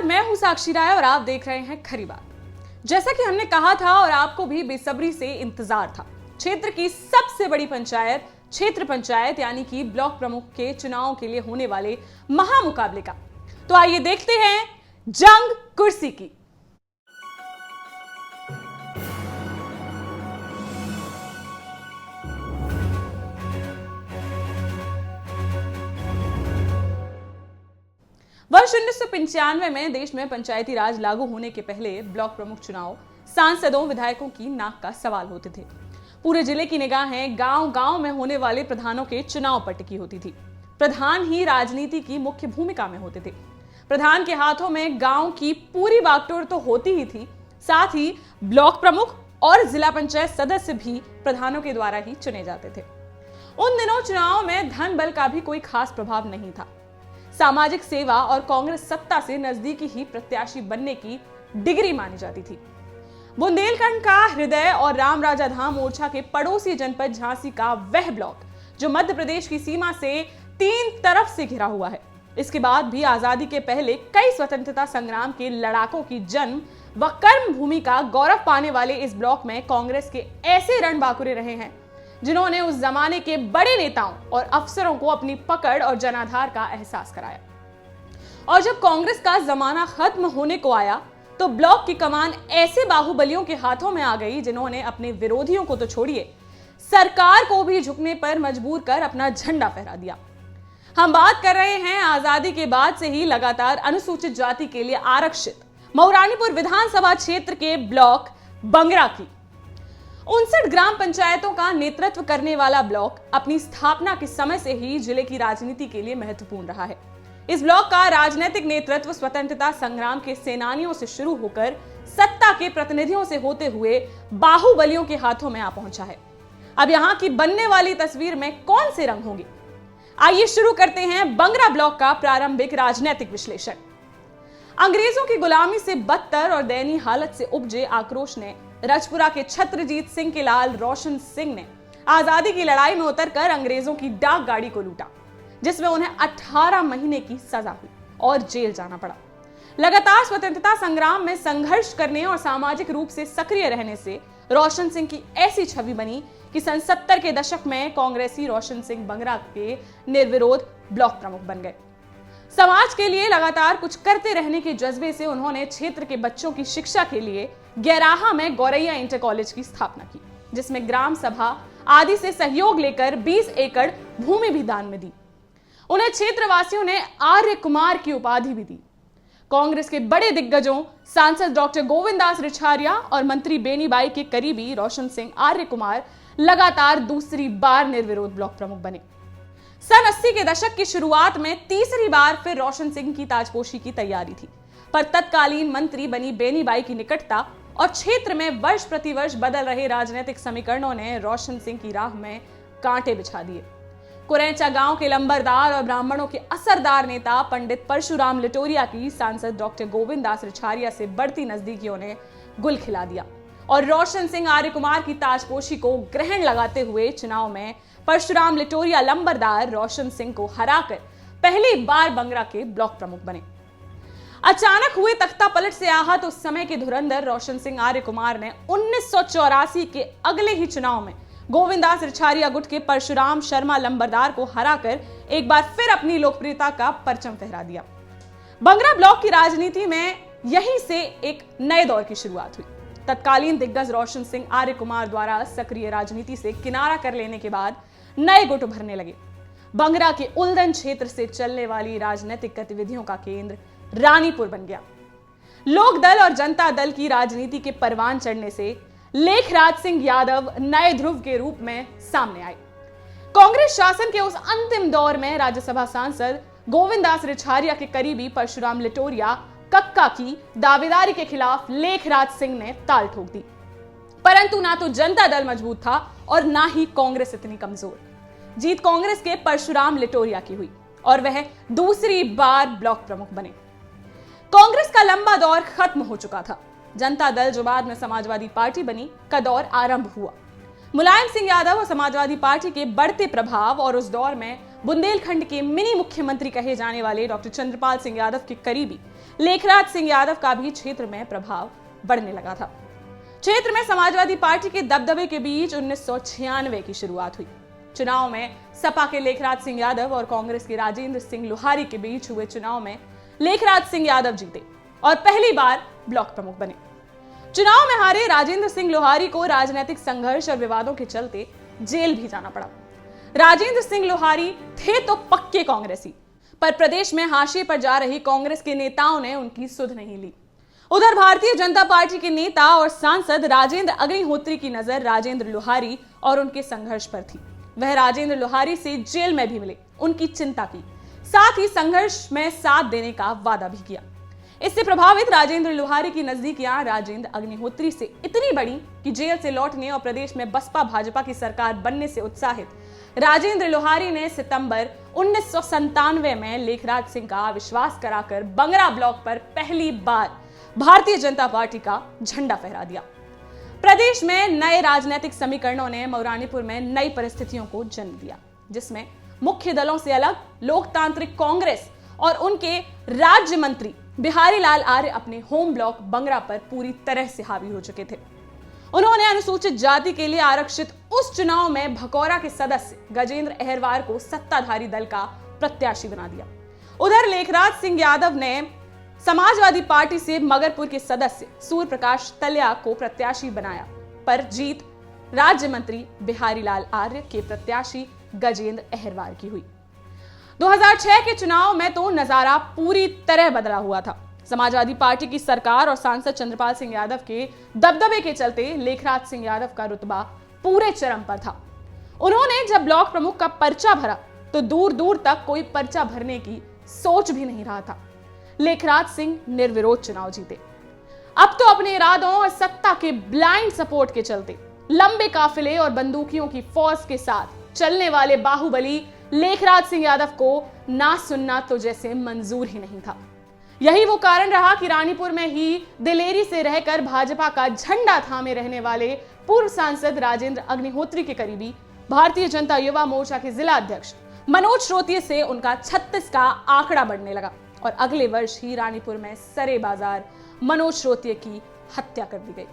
मैं हूं साक्षी राय और आप देख रहे हैं खरी बात। जैसा कि हमने कहा था और आपको भी बेसब्री से इंतजार था, क्षेत्र की सबसे बड़ी पंचायत क्षेत्र पंचायत यानी कि ब्लॉक प्रमुख के चुनाव के लिए होने वाले महामुकाबले का। तो आइए देखते हैं जंग कुर्सी की। वर्ष 1995 में देश में पंचायती राज लागू होने के पहले ब्लॉक प्रमुख चुनाव सांसदों विधायकों की नाक का सवाल होते थे। पूरे जिले की निगाहें गांव-गांव में होने वाले प्रधानों के चुनाव पर टिकी होती थी। प्रधान ही राजनीति की मुख्य भूमिका में होते थे। प्रधान के हाथों में गांव की पूरी बागडोर तो होती ही थी, साथ ही ब्लॉक प्रमुख और जिला पंचायत सदस्य भी प्रधानों के द्वारा ही चुने जाते थे। उन दिनों चुनाव में धन बल का भी कोई खास प्रभाव नहीं था। सामाजिक सेवा और कांग्रेस सत्ता से नजदीकी ही प्रत्याशी बनने की डिग्री मानी जाती थी। बुंदेलखंड का हृदय और राम राजा धाम मोर्चा के पड़ोसी जनपद झांसी का वह ब्लॉक जो मध्य प्रदेश की सीमा से 3 तरफ से घिरा हुआ है। इसके बाद भी आजादी के पहले कई स्वतंत्रता संग्राम के लड़ाकों की जन्म व कर्म भूमि का गौरव पाने वाले इस ब्लॉक में कांग्रेस के ऐसे रणबांकुरे रहे हैं जिन्होंने उस जमाने के बड़े नेताओं और अफसरों को अपनी पकड़ और जनाधार का एहसास कराया। और जब कांग्रेस का जमाना खत्म होने को आया तो ब्लॉक की कमान ऐसे बाहुबलियों के हाथों में आ गई जिन्होंने अपने विरोधियों को तो छोड़िए, सरकार को भी झुकने पर मजबूर कर अपना झंडा फहरा दिया। हम बात कर रहे हैं आजादी के बाद से ही लगातार अनुसूचित जाति के लिए आरक्षित मऊरानीपुर विधानसभा क्षेत्र के ब्लॉक बंगरा की। 59 ग्राम पंचायतों का नेतृत्व करने वाला ब्लॉक अपनी स्थापना के समय से ही जिले की राजनीति के लिए महत्वपूर्ण रहा है। इस ब्लॉक का राजनीतिक नेतृत्व स्वतंत्रता संग्राम के सेनानियों से शुरू होकर सत्ता के प्रतिनिधियों से होते हुए बाहुबलियों के हाथों में आ पहुंचा है। अब यहां की बनने वाली तस्वीर में कौन से रंग होंगे, आइए शुरू करते हैं बंगरा ब्लॉक का प्रारंभिक राजनीतिक विश्लेषण। अंग्रेजों की गुलामी से बदतर और दयनीय हालत से उपजे आक्रोश ने रजपुरा के छत्रजीत सिंह के लाल रोशन सिंह ने आजादी की लड़ाई में उतरकर अंग्रेजों की डाक गाड़ी को लूटा, जिसमें उन्हें 18 महीने की सजा हुई और जेल जाना पड़ा। लगातार स्वतंत्रता संग्राम में संघर्ष करने और सामाजिक रूप से सक्रिय रहने से रोशन सिंह की ऐसी छवि बनी कि सन 70 के दशक में कांग्रेसी रोशन सिंह बंगरा के निर्विरोध ब्लॉक प्रमुख बन गए। समाज के लिए लगातार कुछ करते रहने के जज्बे से उन्होंने क्षेत्र के बच्चों की शिक्षा के लिए गैराहा में गौरैया इंटर कॉलेज की स्थापना की, जिसमें ग्राम सभा आदि से सहयोग लेकर 20 एकड़ भूमि भी दान में दी। उन्हें क्षेत्रवासियों ने आर्य कुमार की उपाधि भी दी। कांग्रेस के बड़े दिग्गजों सांसद डॉक्टर गोविंदास रिछारिया और मंत्री बेनीबाई के करीबी रोशन सिंह आर्य कुमार लगातार दूसरी बार निर्विरोध ब्लॉक प्रमुख बने। सन 80 के दशक की शुरुआत में तीसरी बार फिर रोशन सिंह की ताजपोशी की तैयारी थी, पर तत्कालीन मंत्री बनी बेनीबाई की निकटता और क्षेत्र में वर्ष प्रतिवर्ष बदल रहे राजनीतिक समीकरणों ने रोशन सिंह की राह में कांटे बिछा दिए। कुरैचा गांव के लंबरदार और ब्राह्मणों के असरदार नेता पंडित परशुराम लिटोरिया की सांसद डॉक्टर गोविंदास रिछारिया से बढ़ती नजदीकियों ने गुल खिला दिया और रोशन सिंह आर्य कुमार की ताजपोशी को ग्रहण लगाते हुए चुनाव में परशुराम लिटोरिया लंबरदार रोशन सिंह को हराकर पहली बार बंगरा के ब्लॉक प्रमुख बने। अचानक हुए तख्ता पलट से आहत उस समय के धुरंधर रोशन सिंह आर्य कुमार ने 1984 के अगले ही चुनाव में गोविंदास रिछारिया गुट के परशुराम शर्मा लंबरदार को हराकर एक बार फिर अपनी लोकप्रियता का परचम फहरा दिया। बंगरा ब्लॉक की राजनीति में यहीं से एक नए दौर की शुरुआत हुई। तत्कालीन दिग्गज रोशन सिंह आर्य कुमार द्वारा सक्रिय राजनीति से किनारा कर लेने के बाद नए गुट उभरने लगे। बंगरा के उल्दन क्षेत्र से चलने वाली राजनीतिक गतिविधियों का केंद्र रानीपुर बन गया। लोक दल और जनता दल की राजनीति के परवान चढ़ने से लेखराज सिंह यादव नए ध्रुव के रूप में सामने आए। कांग्रेस शासन के उस अंतिम दौर में राज्यसभा सांसद गोविंदास रिछारिया के करीबी परशुराम लिटोरिया कक्का की दावेदारी के खिलाफ लेखराज सिंह ने ताल ठोक दी, परंतु ना तो जनता दल मजबूत था और ना ही कांग्रेस इतनी कमजोर। जीत कांग्रेस के परशुराम लिटोरिया की हुई और वह दूसरी बार ब्लॉक प्रमुख बने। कांग्रेस का लंबा दौर खत्म हो चुका था। जनता दल जो बाद में समाजवादी पार्टी बनी का दौर आरंभ हुआ। मुलायम सिंह यादव और समाजवादी पार्टी के बढ़ते प्रभाव और उस दौर में बुंदेलखंड के मिनी मुख्यमंत्री कहे जाने वाले डॉक्टर चंद्रपाल सिंह यादव के करीबी लेखराज सिंह यादव का भी क्षेत्र में प्रभाव बढ़ने लगा था। क्षेत्र में समाजवादी पार्टी के दबदबे के बीच 1996 की शुरुआत हुई। चुनाव में सपा के लेखराज सिंह यादव और कांग्रेस के राजेंद्र सिंह लोहारी के बीच हुए चुनाव में लेखराज सिंह यादव जीते और पहली बार ब्लॉक प्रमुख बने। चुनाव में हारे राजेंद्र सिंह लोहारी को राजनीतिक संघर्ष और विवादों के चलते जेल भी जाना पड़ा। राजेंद्र सिंह लोहारी थे तो पक्के कांग्रेसी, पर प्रदेश में हाशिए पर जा रही कांग्रेस के नेताओं ने उनकी सुध नहीं ली। उधर भारतीय जनता पार्टी के नेता और सांसद राजेंद्र अग्निहोत्री की नजर राजेंद्र लोहारी और उनके संघर्ष पर थी। वह राजेंद्र लोहारी से जेल में भी मिले, उनकी चिंता की, साथ ही संघर्ष में साथ देने का वादा भी किया। इससे प्रभावित राजेंद्र लोहारी की नजदीकियां राजेंद्र अग्निहोत्री से इतनी बड़ी कि जेल से लौटने और प्रदेश में बसपा भाजपा की सरकार बनने से उत्साहित राजेंद्र लोहारी ने सितंबर 1997 में लेखराज सिंह का विश्वास कराकर बंगरा ब्लॉक पर पहली बार भारतीय जनता पार्टी का झंडा फहरा दिया। प्रदेश में नए राजनीतिक समीकरणों ने मौरानीपुर में नई परिस्थितियों को जन्म दिया, जिसमें मुख्य दलों से अलग लोकतांत्रिक कांग्रेस और उनके राज्य मंत्री बिहारी लाल आर्य अपने होम ब्लॉक बंगरा पर पूरी तरह से हावी हो चुके थे। उन्होंने अनुसूचित जाति के लिए आरक्षित उस चुनाव में भकौरा के सदस्य गजेंद्र अहरवार को सत्ताधारी दल का प्रत्याशी बना दिया। उधर लेखराज सिंह यादव ने समाजवादी पार्टी से मगरपुर के सदस्य सूर्य प्रकाश तल्या को प्रत्याशी बनाया, पर जीत राज्य मंत्री बिहारी लाल आर्य के प्रत्याशी गजेंद्र अहरवार की हुई। 2006 के चुनाव में तो नजारा पूरी तरह बदला हुआ था। समाजवादी पार्टी की सरकार और सांसद चंद्रपाल सिंह यादव के दबदबे के चलते लेखराज सिंह यादव का रुतबा पूरे चरम पर था। उन्होंने जब ब्लॉक प्रमुख का पर्चा भरा तो दूर दूर तक कोई पर्चा भरने की सोच भी नहीं रहा था। लेखराज सिंह निर्विरोध चुनाव जीते। अब तो अपने इरादों और सत्ता के ब्लाइंड सपोर्ट के चलते लंबे काफिले और बंदूकियों की फौज के साथ चलने वाले बाहुबली लेखराज सिंह यादव को ना सुनना तो जैसे मंजूर ही नहीं था। यही वो कारण रहा कि रानीपुर में ही दिलेरी से रहकर भाजपा का झंडा थामे रहने वाले पूर्व सांसद राजेंद्र अग्निहोत्री के करीबी भारतीय जनता युवा मोर्चा के जिला अध्यक्ष मनोज श्रोतीय से उनका 36 का आंकड़ा बढ़ने लगा और अगले वर्ष ही रानीपुर में सरे बाजार मनोज श्रोतीय की हत्या कर दी गई।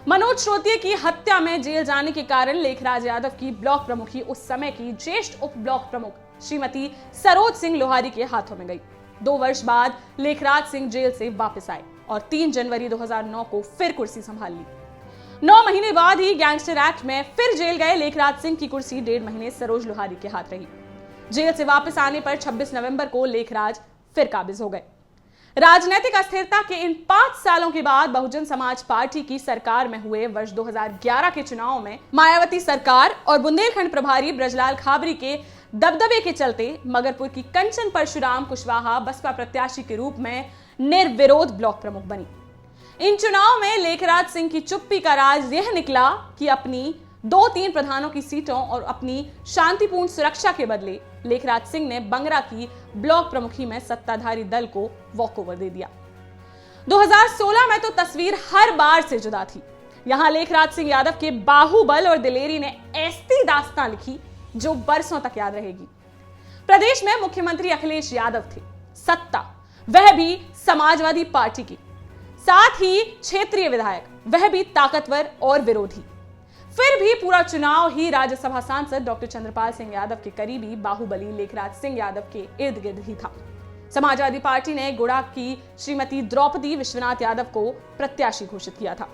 मनोज श्रोतीय की हत्या में जेल जाने के कारण लेखराज यादव की ब्लॉक प्रमुखी उस समय की ज्येष्ठ उप ब्लॉक प्रमुख श्रीमती सरोज सिंह लोहारी के हाथों में गई। 2 वर्ष बाद लेखराज सिंह जेल से वापस आए और 3 जनवरी 2009 को फिर कुर्सी संभाल ली। 9 महीने बाद ही गैंगस्टर एक्ट में फिर जेल गए लेखराज सिंह की कुर्सी 1.5 महीने सरोज लोहारी के हाथ रही। जेल से वापस आने पर 26 नवंबर को लेखराज फिर काबिज हो गए। राजनीतिक अस्थिरता के इन 5 सालों के बाद बहुजन समाज पार्टी की सरकार में हुए वर्ष 2011 के चुनाव में मायावती सरकार और बुंदेलखंड प्रभारी ब्रजलाल खाबरी के दबदबे के चलते मगरपुर की कंचन परशुराम कुशवाहा बसपा प्रत्याशी के रूप में निर्विरोध ब्लॉक प्रमुख बनी। इन चुनाव में लेखराज सिंह की चुप्पी का राज यह निकला कि अपनी 2-3 प्रधानों की सीटों और अपनी शांतिपूर्ण सुरक्षा के बदले लेखराज सिंह ने बंगरा की ब्लॉक प्रमुखी में सत्ताधारी दल को वॉकओवर दे दिया। 2016 में तो तस्वीर हर बार से जुदा थी। यहां लेखराज सिंह यादव के बाहुबल और दिलेरी ने ऐसी दास्तां लिखी जो बरसों तक याद रहेगी। प्रदेश में मुख्यमंत्री अखिलेश यादव थे, सत्ता वह भी समाजवादी पार्टी की, साथ ही क्षेत्रीय विधायक वह भी ताकतवर और विरोधी। फिर भी पूरा चुनाव ही राज्यसभा सांसद डॉक्टर चंद्रपाल सिंह यादव के करीबी बाहुबली लेखराज सिंह यादव के इर्द गिर्द ही था। समाजवादी पार्टी ने गुड़ा की श्रीमती द्रौपदी विश्वनाथ यादव को प्रत्याशी घोषित किया था,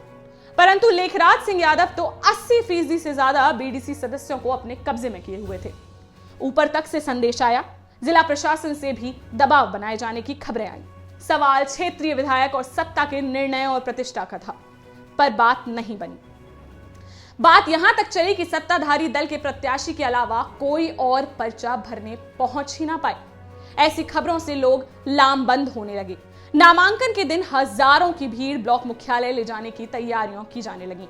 परंतु लेखराज सिंह यादव तो 80% से ज्यादा बीडीसी सदस्यों को अपने कब्जे में किए हुए थे। ऊपर तक से संदेश आया, जिला प्रशासन से भी दबाव बनाए जाने की खबरें आई। सवाल क्षेत्रीय विधायक और सत्ता के निर्णय और प्रतिष्ठा का था, पर बात नहीं बनी। बात यहां तक चली कि सत्ताधारी दल के प्रत्याशी के अलावा कोई और पर्चा भरने पहुंच ही ना पाए। ऐसी खबरों से लोग लामबंद होने लगे। नामांकन के दिन हजारों की भीड़ ब्लॉक मुख्यालय ले जाने की तैयारियों की जाने लगी।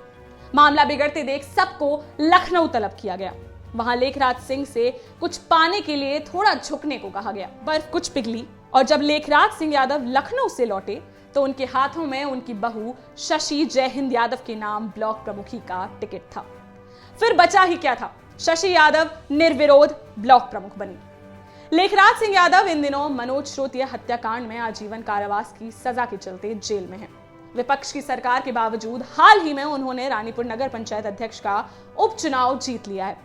मामला बिगड़ते देख सबको लखनऊ तलब किया गया। वहां लेखराज सिंह से कुछ पाने के लिए थोड़ा झुकने को कहा गया। बर्फ कुछ पिघली और जब लेखराज सिंह यादव लखनऊ से लौटे तो उनके हाथों में उनकी बहू शशि जयहिंद यादव के नाम ब्लॉक प्रमुखी का टिकट था। फिर बचा ही क्या था, शशि यादव निर्विरोध ब्लॉक प्रमुख बनी। लेखराज सिंह यादव इन दिनों मनोज श्रोतिया हत्याकांड में आजीवन कारावास की सजा के चलते जेल में हैं। विपक्ष की सरकार के बावजूद हाल ही में उन्होंने रानीपुर नगर पंचायत अध्यक्ष का उपचुनाव जीत लिया है।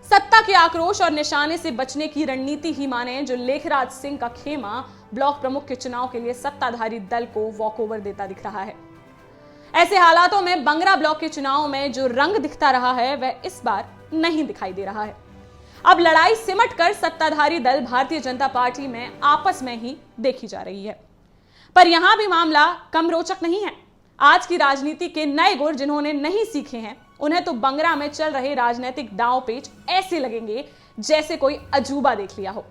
सत्ता के आक्रोश और निशाने से बचने की रणनीति ही माने जो लेखराज सिंह का खेमा ब्लॉक प्रमुख के चुनाव के लिए सत्ताधारी दल को वॉकओवर देता दिख रहा है। ऐसे हालातों में बंगरा ब्लॉक के चुनाव में जो रंग दिखता रहा है वह इस बार नहीं दिखाई दे रहा है। अब लड़ाई सिमट कर सत्ताधारी दल भारतीय जनता पार्टी में आपस में ही देखी जा रही है। पर यहां भी मामला कम रोचक नहीं है। आज की राजनीति के नए गुर जिन्होंने नहीं सीखे हैं उन्हें तो बंगरा में चल रहे राजनीतिक दांव पेच ऐसे लगेंगे जैसे कोई अजूबा देख लिया हो।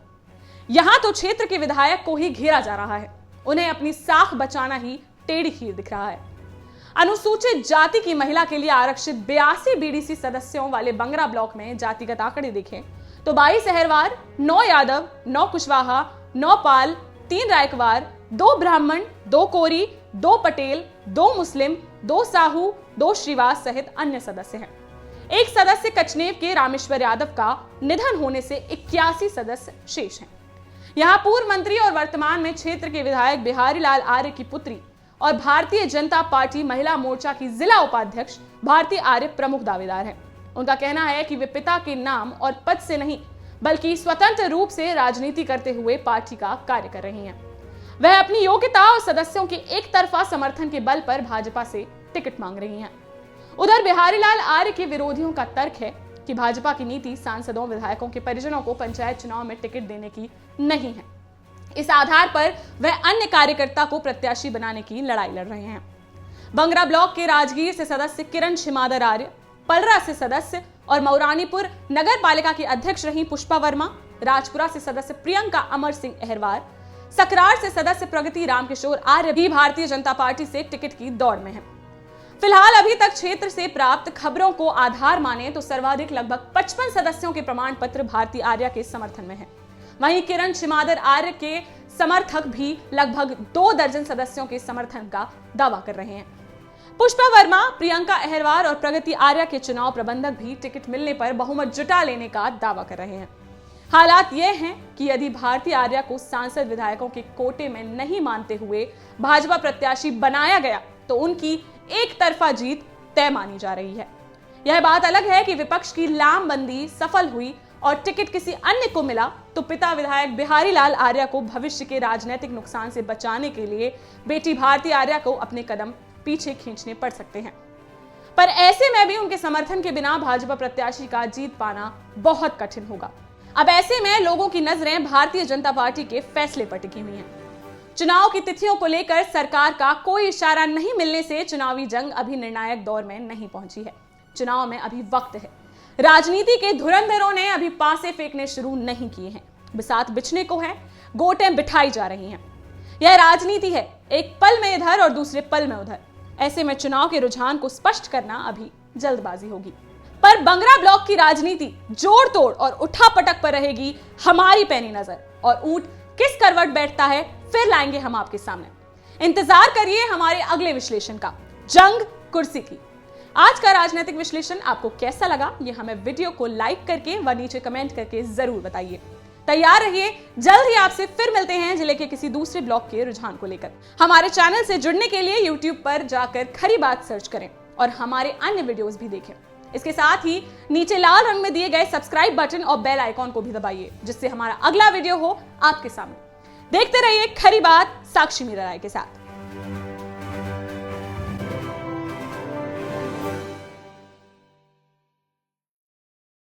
यहां तो क्षेत्र के विधायक को ही घेरा जा रहा है, उन्हें अपनी साख बचाना ही टेढ़ी खीर दिख रहा है। अनुसूचित जाति की महिला के लिए आरक्षित 82 बीडीसी सदस्यों वाले बंगरा ब्लॉक में जातिगत आंकड़े देखें तो 22 अहरवार, 9 यादव, 9 कुशवाहा, 9 पाल, 3 रायकवार, 2 ब्राह्मण, 2 कोरी, 2 पटेल, 2 मुस्लिम, 2 साहू, 2 श्रीवास सहित अन्य सदस्य हैं। एक सदस्य कचनेव के रामेश्वर यादव का निधन होने से 81 सदस्य शेष हैं। यहाँ पूर्व मंत्री और वर्तमान में क्षेत्र के विधायक बिहारी लाल आर्य की पुत्री और भारतीय जनता पार्टी महिला मोर्चा की जिला उपाध्यक्ष भारती आर्य प्रमुख दावेदार हैं। उनका कहना है कि वे पिता के नाम और पद से नहीं बल्कि स्वतंत्र रूप से राजनीति करते हुए पार्टी का कार्य कर रही हैं। वह अपनी योग्यता और सदस्यों के एक तरफा समर्थन के बल पर भाजपा से टिकट मांग रही हैं। उधर बिहारी लाल आर्य के विरोधियों का तर्क है कि भाजपा की नीति सांसदों विधायकों के परिजनों को पंचायत चुनाव में टिकट देने की नहीं है। इस आधार पर वह अन्य कार्यकर्ता को प्रत्याशी बनाने की लड़ाई लड़ रहे हैं। बंगरा ब्लॉक के राजगीर से सदस्य किरण छिमादर आर्य, पलरा से सदस्य और मौरानीपुर नगर पालिका की अध्यक्ष रही पुष्पा वर्मा, राजपुरा से सदस्य प्रियंका अमर सिंह अहरवार, सकरार से सदस्य प्रगति रामकिशोर आर्य भी भारतीय जनता पार्टी से टिकट की दौड़ में है। फिलहाल अभी तक क्षेत्र से प्राप्त खबरों को आधार माने तो सर्वाधिक लगभग 55 सदस्यों के प्रमाण पत्र भारती आर्य के समर्थन में है। वहीं किरण छिमादर आर्य के समर्थक भी लगभग 2 दर्जन सदस्यों के समर्थन का दावा कर रहे हैं। पुष्पा वर्मा, प्रियंका अहरवार और प्रगति आर्य के चुनाव प्रबंधक भी टिकट मिलने पर बहुमत जुटा लेने का दावा कर रहे हैं। हालात यह हैं कि यदि भारती आर्य को सांसद विधायकों के कोटे में नहीं मानते हुए भाजपा प्रत्याशी बनाया गया तो उनकी एक तरफा जीत तय मानी जा रही है। यह बात अलग है कि विपक्ष की लामबंदी सफल हुई और टिकट किसी अन्य को मिला तो पिता विधायक बिहारी लाल आर्य को भविष्य के राजनीतिक नुकसान से बचाने के लिए बेटी भारती आर्य को अपने कदम पीछे खींचने पड़ सकते हैं। पर ऐसे में भी उनके समर्थन के बिना भाजपा प्रत्याशी का जीत पाना बहुत कठिन होगा। अब ऐसे में लोगों की नजरें भारतीय जनता पार्टी के फैसले पर टिकी हुई हैं। चुनाव की तिथियों को लेकर सरकार का कोई इशारा नहीं मिलने से चुनावी जंग अभी निर्णायक दौर में नहीं पहुंची है। चुनाव में अभी वक्त है। राजनीति के धुरंधरों ने अभी पासे फेंकने शुरू नहीं किए हैं। बिसात बिछने को है, गोटें बिठाई जा रही हैं। यह राजनीति है, एक पल में इधर और दूसरे पल में उधर। ऐसे में चुनाव के रुझान को स्पष्ट करना अभी जल्दबाजी होगी। पर बंगरा ब्लॉक की राजनीति जोड़ तोड़ और उठापटक पर रहेगी हमारी पैनी नजर, और ऊंट किस करवट बैठता है फिर लाएंगे हम आपके सामने। इंतजार करिए हमारे अगले विश्लेषण का, जंग कुर्सी की। आज का राजनीतिक विश्लेषण आपको कैसा लगा ये हमें वीडियो को लाइक करके व नीचे कमेंट करके जरूर बताइए। तैयार रहिए, जल्द ही आपसे फिर मिलते हैं जिले के किसी दूसरे ब्लॉक के रुझान को लेकर। हमारे चैनल से जुड़ने के लिए YouTube पर जाकर खरी बात सर्च करें और हमारे अन्य वीडियोस भी देखें। इसके साथ ही नीचे लाल रंग में दिए गए सब्सक्राइब बटन और बेल आइकॉन को भी दबाइए जिससे हमारा अगला वीडियो हो आपके सामने। देखते रहिए खरी बात साक्षी मीरा राय के साथ।